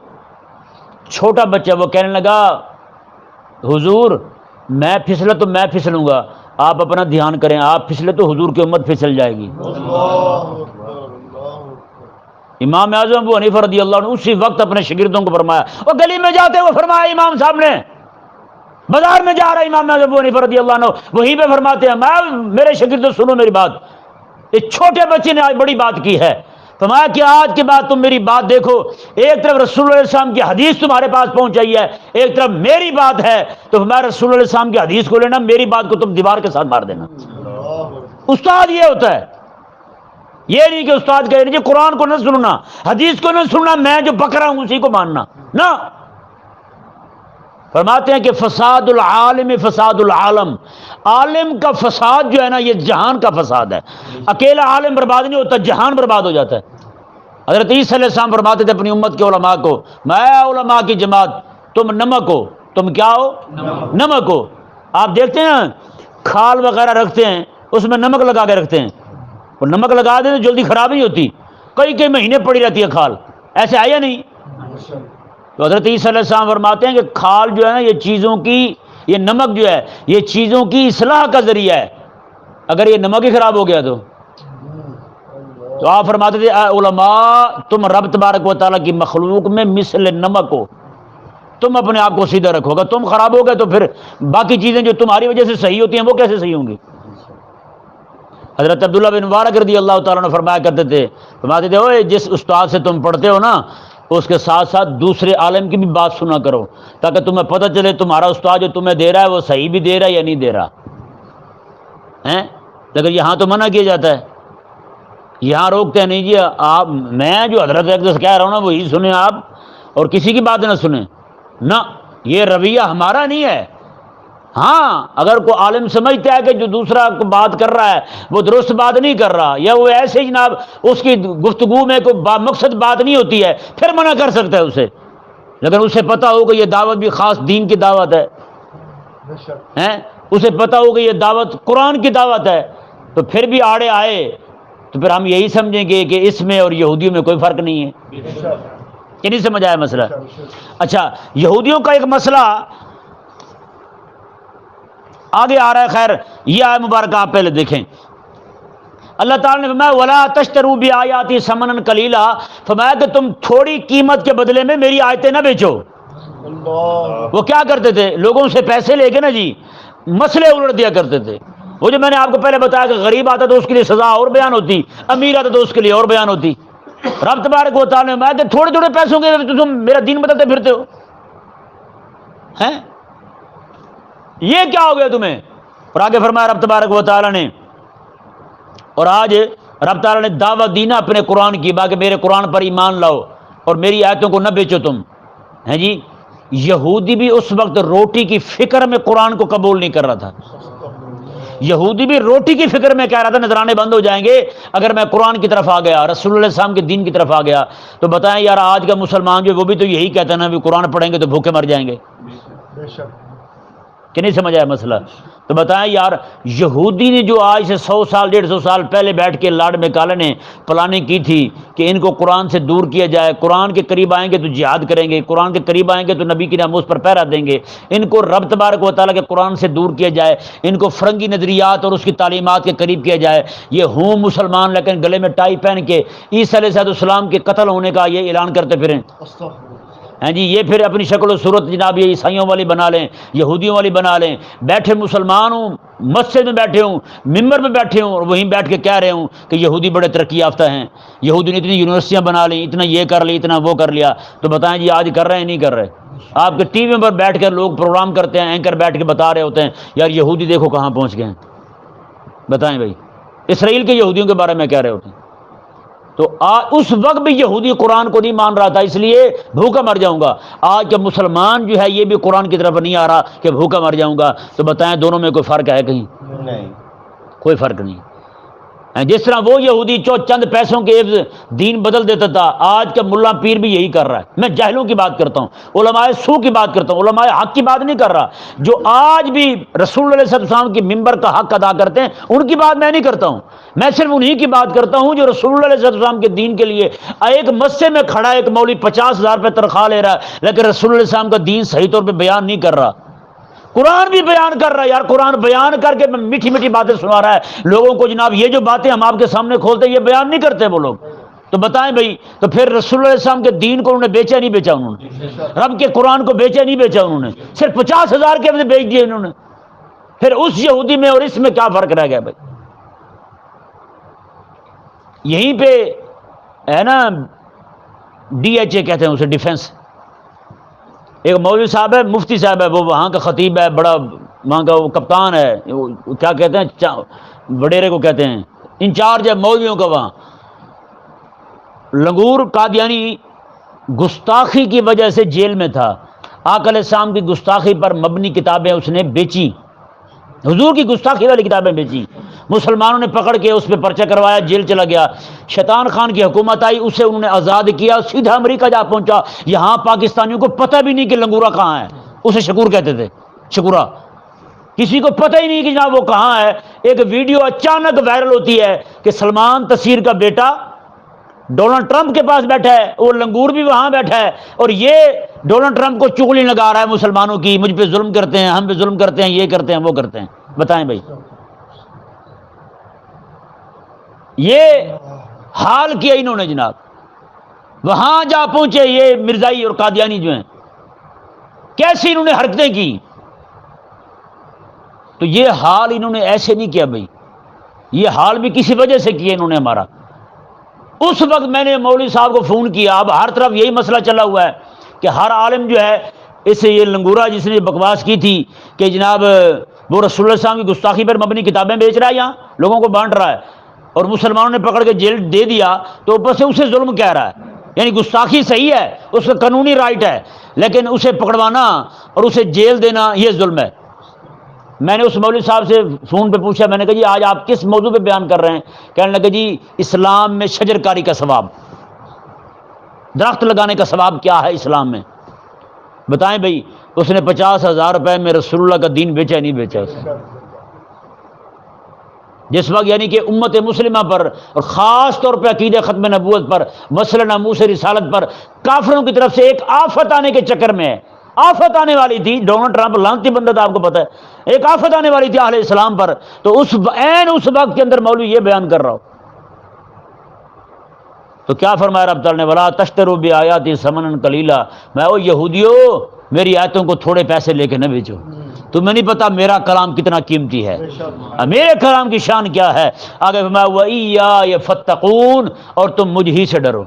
چھوٹا بچہ وہ کہنے لگا حضور میں پھسلا تو میں پھسلوں گا، آپ اپنا دھیان کریں، آپ پھسلے تو حضور کی امت پھسل جائے گی۔ امام اعظم ابو حنیفہ رضی اللہ عنہ اسی وقت اپنے شاگردوں کو فرمایا، اور گلی میں جاتے ہوئے فرمایا امام صاحب نے، بازار میں جا رہا ہے امام اعظم ابو حنیفہ رضی اللہ عنہ وہیں پہ فرماتے ہیں، میں میرے شاگردوں سنو میری بات، اس چھوٹے بچے نے آج بڑی بات کی ہے، فرمایا کہ آج کے بعد تم میری بات دیکھو، ایک طرف رسول اللہ علیہ السلام کی حدیث تمہارے پاس پہنچ گئی ہے، ایک طرف میری بات ہے، تو فرمایا رسول اللہ علیہ السلام کی حدیث کو لینا، میری بات کو تم دیوار کے ساتھ مار دینا۔ استاد یہ ہوتا ہے، یہ نہیں کہ استاد کہہ رہے قرآن کو نہ سننا، حدیث کو نہ سننا، میں جو بک رہا ہوں اسی کو ماننا، نہ۔ فرماتے ہیں کہ فساد العالم فساد العالم، عالم کا فساد جو ہے نا یہ جہان کا فساد ہے، اکیلا عالم برباد نہیں ہوتا، جہان برباد ہو جاتا ہے۔ حضرت عیسیٰ علیہ السلام فرماتے تھے اپنی امت کے علماء کو، میں علماء کی جماعت، تم نمک ہو، تم کیا ہو؟ نمک ہو۔ آپ دیکھتے ہیں کھال وغیرہ رکھتے ہیں، اس میں نمک لگا کے رکھتے ہیں، اور نمک لگا دیں تو جلدی خراب نہیں ہوتی، کئی مہینے پڑی رہتی ہے کھال، ایسے ہے یا نہیں؟ تو حضرت عیسیٰ علیہ السلام فرماتے ہیں کہ کھال جو ہے نا یہ چیزوں کی، یہ نمک جو ہے یہ چیزوں کی اصلاح کا ذریعہ ہے، اگر یہ نمک ہی خراب ہو گیا تو آپ فرماتے تھے اے علماء تم رب تبارک و تعالیٰ کی مخلوق میں مثل نمک ہو، تم اپنے آپ کو سیدھا رکھو گا، تم خراب ہو گئے تو پھر باقی چیزیں جو تمہاری وجہ سے صحیح ہوتی ہیں وہ کیسے صحیح ہوں گی؟ حضرت عبداللہ بن مبارک رضی اللہ تعالیٰ نے فرمایا کرتے تھے، فرماتے تھے اوے جس استاد سے تم پڑھتے ہو نا اس کے ساتھ ساتھ دوسرے عالم کی بھی بات سنا کرو، تاکہ تمہیں پتہ چلے تمہارا استاد جو تمہیں دے رہا ہے وہ صحیح بھی دے رہا ہے یا نہیں دے رہا ہے۔ لیکن یہاں تو منع کیا جاتا ہے، یہاں روکتے ہیں نہیں جی آپ، میں جو حضرت اقدس کہہ رہا ہوں نا وہی سنیں آپ، اور کسی کی بات نہ سنیں، نہ، یہ رویہ ہمارا نہیں ہے۔ ہاں اگر کوئی عالم سمجھتا ہے کہ جو دوسرا کو بات کر رہا ہے وہ درست بات نہیں کر رہا، یا وہ ایسے جناب اس کی گفتگو میں کوئی مقصد بات نہیں ہوتی ہے، پھر منع کر سکتا ہے اسے، لیکن اسے پتہ ہو کہ یہ دعوت بھی خاص دین کی دعوت ہے، اسے پتہ ہو کہ یہ دعوت قرآن کی دعوت ہے، تو پھر بھی آڑے آئے تو پھر ہم یہی سمجھیں گے کہ اس میں اور یہودیوں میں کوئی فرق نہیں ہے۔ کہ نہیں سمجھ آیا مسئلہ؟ اچھا، یہودیوں کا ایک مسئلہ آگے آ رہا ہے، خیر یہ آیت مبارکہ آپ پہلے دیکھیں۔ اللہ تعالیٰ نے فرمایا وَلَا تَشْتَرُوا بِآيَاتِي ثَمَنًا قَلِيلًا، فرمایا کہ تم تھوڑی قیمت کے بدلے میں میری آیتیں نہ بیچو۔ وہ کیا کرتے تھے؟ لوگوں سے پیسے لے کے نا جی مسئلے الٹ دیا کرتے تھے۔ وہ جو میں نے آپ کو پہلے بتایا کہ غریب آتا تو اس کے لیے سزا اور بیان ہوتی، امیر آتا تو اس کے لیے اور بیان ہوتی۔ رب تبارک و تعالیٰ نے فرمایا کہ تھوڑے تھوڑے پیسوں کے تم میرا دین بدلتے پھرتے ہو، ہیں یہ کیا ہو گیا تمہیں؟ اور آگے فرمایا رب تبارک و تعالیٰ نے اور آج رب تعالیٰ نے دعوت دی نا اپنے قرآن کی، باقی میرے قرآن پر ایمان لاؤ اور میری آیتوں کو نہ بیچو تم، ہیں جی۔ یہودی بھی اس وقت روٹی کی فکر میں قرآن کو قبول نہیں کر رہا تھا، یہودی بھی روٹی کی فکر میں کہہ رہا تھا نذرانے بند ہو جائیں گے اگر میں قرآن کی طرف آ گیا، رسول اللہ علیہ السلام کے دین کی طرف آ گیا۔ تو بتائیں یار آج کا مسلمان جو وہ بھی تو یہی کہتا ہے نا بھی قرآن پڑھیں گے تو بھوکے مر جائیں گے، کہ نہیں سمجھ آیا مسئلہ؟ تو بتائیں یار یہودی نے جو آج سے 100 سال 150 سال پہلے بیٹھ کے لاڈ میکالے نے پلاننگ کی تھی کہ ان کو قرآن سے دور کیا جائے، قرآن کے قریب آئیں گے تو جہاد کریں گے، قرآن کے قریب آئیں گے تو نبی کی ناموس پر پہرا دیں گے، ان کو رب تبارک و تعالیٰ کے قرآن سے دور کیا جائے، ان کو فرنگی نظریات اور اس کی تعلیمات کے قریب کیا جائے، یہ ہوں مسلمان لیکن گلے میں ٹائی پہن کے عیسیٰ علیہ السلام کے قتل ہونے کا یہ اعلان کرتے پھریں، ہیں جی۔ یہ پھر اپنی شکل و صورت جناب یہ عیسائیوں والی بنا لیں، یہودیوں والی بنا لیں، بیٹھے مسلمان ہوں، مسجد میں بیٹھے ہوں، ممبر میں بیٹھے ہوں اور وہیں بیٹھ کے کہہ رہے ہوں کہ یہودی بڑے ترقی یافتہ ہیں، یہودی نے اتنی یونیورسٹیاں بنا لیں، اتنا یہ کر لی، اتنا وہ کر لیا۔ تو بتائیں جی آج کر رہے ہیں نہیں کر رہے؟ آپ کے ٹی وی پر بیٹھ کر لوگ پروگرام کرتے ہیں، اینکر بیٹھ کے بتا رہے ہوتے ہیں یار یہودی دیکھو کہاں پہنچ گئے ہیں۔ بتائیں بھائی اسرائیل کے یہودیوں کے بارے میں کہہ رہے ہوتے ہیں۔ تو اس وقت بھی یہودی قرآن کو نہیں مان رہا تھا، اس لیے بھوکا مر جاؤں گا۔ آج کا مسلمان جو ہے یہ بھی قرآن کی طرف نہیں آ رہا کہ بھوکا مر جاؤں گا۔ تو بتائیں دونوں میں کوئی فرق ہے کہیں؟ نہیں، کوئی فرق نہیں۔ جس طرح وہ یہودی چند پیسوں کے عوض دین بدل دیتا تھا، آج کا ملا پیر بھی یہی کر رہا ہے۔ میں جاہلوں کی بات کرتا ہوں، علماء سو کی بات کرتا ہوں، علماء حق کی بات نہیں کر رہا۔ جو آج بھی رسول اللہ صلی اللہ علیہ وسلم کی ممبر کا حق ادا کرتے ہیں ان کی بات میں نہیں کرتا ہوں، میں صرف انہی کی بات کرتا ہوں جو رسول اللہ صلی اللہ علیہ وسلم کے دین کے لیے ایک مسجد میں کھڑا ایک مولوی 50,000 روپے تنخواہ لے رہا ہے لیکن رسول اللہ علیہ وسلم کا دین صحیح طور پہ بیان نہیں کر رہا، قرآن بھی بیان کر رہا ہے۔ یار قرآن بیان کر کے میٹھی میٹھی باتیں سنا رہا ہے لوگوں کو، جناب یہ جو باتیں ہم آپ کے سامنے کھولتے ہیں یہ بیان نہیں کرتے وہ لوگ۔ تو بتائیں بھائی تو پھر رسول اللہ علیہ السلام کے دین کو انہوں نے بیچا نہیں بیچا؟ انہوں نے رب کے قرآن کو بیچا نہیں بیچا؟ انہوں نے صرف 50,000 کے اندر بیچ دیے انہوں نے۔ پھر اس یہودی میں اور اس میں کیا فرق رہ گیا بھائی؟ یہیں پہ ہے نا DHA کہتے ہیں اسے، ڈیفنس، ایک مولوی صاحب ہے، مفتی صاحب ہے، وہ وہاں کا خطیب ہے، بڑا وہاں کا وہ کپتان ہے، وہ کیا کہتے ہیں وڈیرے کو کہتے ہیں، انچارج ہے مولویوں کا وہاں۔ لنگور قادیانی گستاخی کی وجہ سے جیل میں تھا، آقا علیہ السلام کی گستاخی پر مبنی کتابیں اس نے بیچی، حضور کی گستاخی والی کتابیں بیچی، مسلمانوں نے پکڑ کے اس پہ پرچہ کروایا، جیل چلا گیا۔ شیطان خان کی حکومت آئی، اسے انہوں نے آزاد کیا، سیدھا امریکہ جا پہنچا۔ یہاں پاکستانیوں کو پتہ بھی نہیں کہ لنگورا کہاں ہے، اسے شکور کہتے تھے، شکورا، کسی کو پتہ ہی نہیں کہ جناب وہ کہاں ہے۔ ایک ویڈیو اچانک وائرل ہوتی ہے کہ سلمان تصیر کا بیٹا ڈونلڈ ٹرمپ کے پاس بیٹھا ہے، وہ لنگور بھی وہاں بیٹھا ہے اور یہ ڈونلڈ ٹرمپ کو چغلی لگا رہا ہے مسلمانوں کی، مجھ پہ ظلم کرتے ہیں، ہم پہ ظلم کرتے ہیں، یہ کرتے ہیں وہ کرتے ہیں۔ بتائیں بھائی یہ حال کیا انہوں نے جناب، وہاں جا پہنچے یہ مرزائی اور قادیانی جو ہیں، کیسی انہوں نے حرکتیں کی۔ تو یہ حال انہوں نے ایسے نہیں کیا بھائی، یہ حال بھی کسی وجہ سے کیا انہوں نے ہمارا۔ اس وقت میں نے مولوی صاحب کو فون کیا، اب ہر طرف یہی مسئلہ چلا ہوا ہے کہ ہر عالم جو ہے اس یہ لنگورا جس نے بکواس کی تھی کہ جناب وہ رسول اللہ صلی اللہ علیہ وسلم کی گستاخی پر مبنی کتابیں بیچ رہا ہے، یہاں لوگوں کو بانٹ رہا ہے اور مسلمانوں نے پکڑ کے جیل دے دیا تو اوپر سے اسے ظلم کہہ رہا ہے۔ یعنی گستاخی صحیح ہے، اس کا قانونی رائٹ ہے، لیکن اسے پکڑوانا اور اسے جیل دینا یہ ظلم ہے۔ میں نے اس مولوی صاحب سے فون پہ پوچھا، میں نے کہا جی آج آپ کس موضوع پہ بیان کر رہے ہیں؟ کہنے لگے جی اسلام میں شجر کاری کا ثواب، درخت لگانے کا ثواب کیا ہے اسلام میں۔ بتائیں بھائی اس نے 50,000 روپے میں رسول اللہ کا دین بیچا نہیں بیچا اس نے؟ جس وقت یعنی کہ امت مسلمہ پر اور خاص طور پہ عقیدہ ختم نبوت پر، مسئلہ ناموس رسالت پر کافروں کی طرف سے ایک آفت آنے کے چکر میں ہے، آفت آنے والی تھی، ڈونلڈ ٹرمپ لعنتی بندہ تھا، آپ کو پتہ ہے، ایک آفت آنے والی تھی اہل اسلام پر، تو اس وقت کے اندر مولوی یہ بیان کر رہا ہو تو کیا فرمایا رب تعالیٰ نے، وَلَا تَشْتَرُوا بِآيَاتِي ثَمَنًا قَلِيلًا، میں او یہودیو میری آیتوں کو تھوڑے پیسے لے کے نہ بیچو، تمہیں نہیں پتا میرا کلام کتنا قیمتی ہے، میرے کلام کی شان کیا ہے۔ آگے فرمایا وَإِيَّایَ فَاتَّقُونِ، اور تم مجھ ہی سے ڈرو،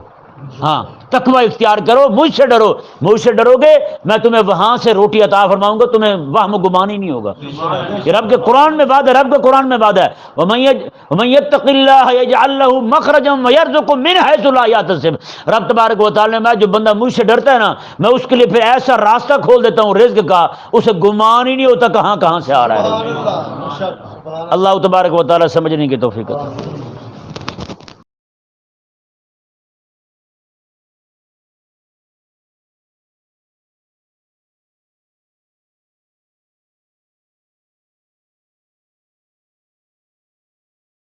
ہاں تقوی اختیار کرو، مجھ سے ڈرو، مجھ سے ڈرو گے میں تمہیں وہاں سے روٹی عطا فرماؤں گا، تمہیں وہم و گمان ہی نہیں ہوگا۔ یہ رب کے قرآن میں بات ہے، رب کے قرآن میں بات ہے، وَمَن يَتَّقِ اللَّهَ يَجْعَل لَّهُ مَخْرَجًا وَيَرْزُقْهُ مِنْ حَيْثُ لَا يَحْتَسِبُ۔ رب تبارک و تعالیٰ نے جو بندہ مجھ سے ڈرتا ہے نا، میں اس کے لیے پھر ایسا راستہ کھول دیتا ہوں رزق کا، اسے گمان ہی نہیں ہوتا کہاں کہاں سے آ رہا ہے رزق۔ اللہ تبارک و تعالیٰ سمجھنے کی توفیق عطا فرمائے۔